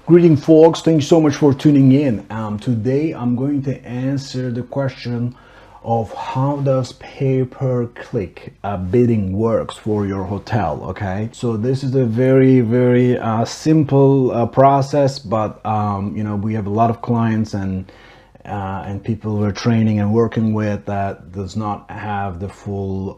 Greeting, folks. Thanks so much for tuning in. Today I'm going to answer the question of how does pay-per-click bidding works for your hotel. Okay, so this is a very simple process, but we have a lot of clients and people we're training and working with that does not have the full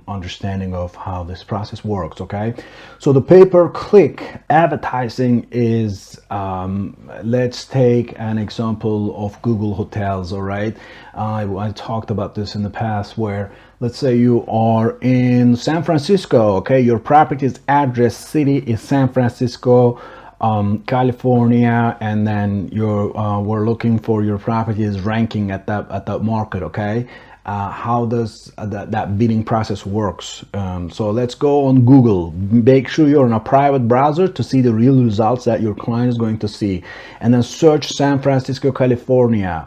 understanding of how this process works. Okay, so the pay-per-click advertising is let's take an example of Google Hotels. All right, I talked about this in the past, where let's say you are in San Francisco. Okay, your property's address city is San Francisco, California, and then we're looking for your property is ranking at that market. Okay, how does that bidding process works? So let's go on Google. Make sure you're in a private browser to see the real results that your client is going to see, and then search San Francisco, California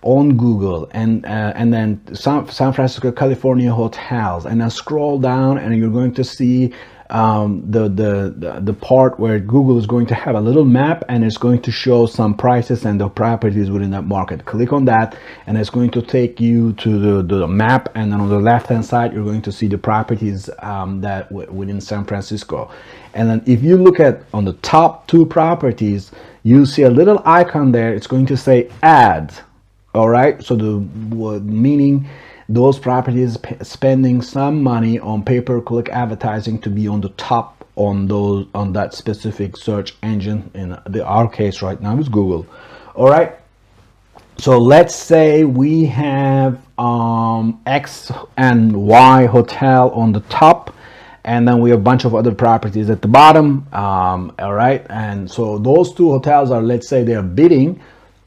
on Google, and then San Francisco, California hotels, and then scroll down, and you're going to see the part where Google is going to have a little map, and it's going to show some prices and the properties within that market. Click on that, and it's going to take you to the map, and then on the left hand side you're going to see the properties that within San Francisco. And then if you look at on the top two properties, you see a little icon there. It's going to say add. All right, so the meaning those properties spending some money on pay-per-click advertising to be on the top on that specific search engine. In our case right now is Google. All right, so let's say we have X and Y hotel on the top, and then we have a bunch of other properties at the bottom. All right, and so those two hotels are, let's say they're bidding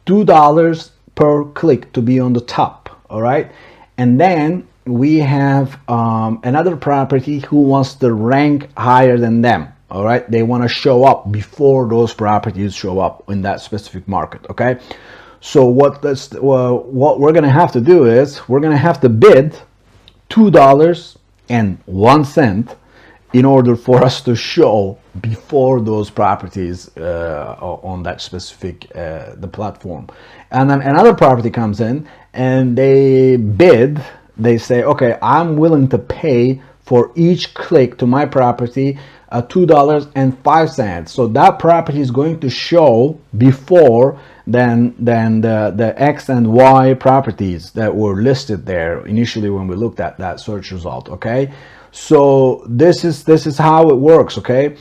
$2 per click to be on the top. All right, and then we have another property who wants to rank higher than them. All right, they want to show up before those properties show up in that specific market. Okay, so what we're gonna have to do is we're gonna have to bid $2.01 in order for us to show before those properties on that specific the platform. And then another property comes in and they bid, they say, okay, I'm willing to pay for each click to my property $2.05. So that property is going to show before than the X and Y properties that were listed there initially when we looked at that search result. Okay, so this is how it works. Okay,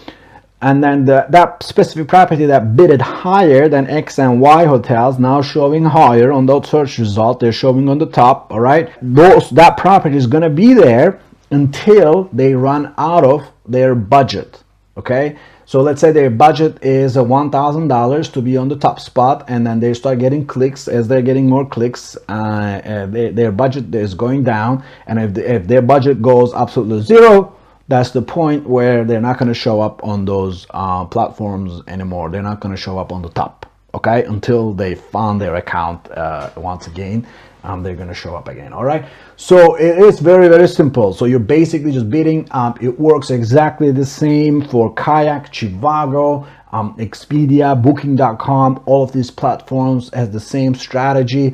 and then that specific property that bidded higher than X and Y hotels now showing higher on those search result. They're showing on the top. All right, that property is going to be there until they run out of their budget. Okay, so let's say their budget is $1,000 to be on the top spot, and then they start getting clicks. As they're getting more clicks, their budget is going down, and if their budget goes absolutely zero, that's the point where they're not going to show up on those platforms anymore. They're not going to show up on the top. Okay, until they found their account once again. They're going to show up again. All right, so it is very simple. So you're basically just bidding. It works exactly the same for Kayak, Trivago, Expedia, Booking.com. All of these platforms has the same strategy.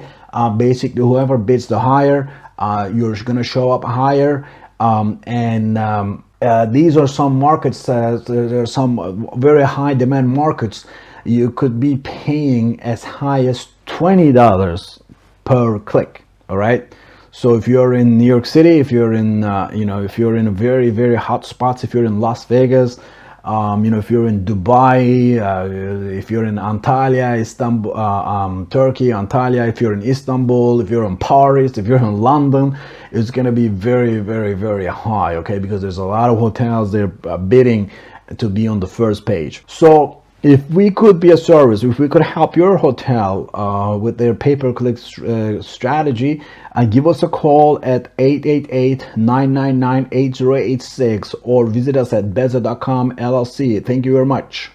Basically, whoever bids the higher, you're going to show up higher. These are some markets. There are some very high demand markets. You could be paying as high as $20 per click. All right, so if you're in New York City, if you're in if you're in a very hot spots, if you're in Las Vegas, if you're in Dubai, if you're in Antalya, Istanbul, Turkey, Antalya, if you're in Istanbul, if you're in Paris, if you're in London, it's going to be very high. Okay, because there's a lot of hotels they're bidding to be on the first page. So if we could be a service, if we could help your hotel with their pay-per-click strategy, give us a call at 888-999-8086 or visit us at Bezla.com LLC. Thank you very much.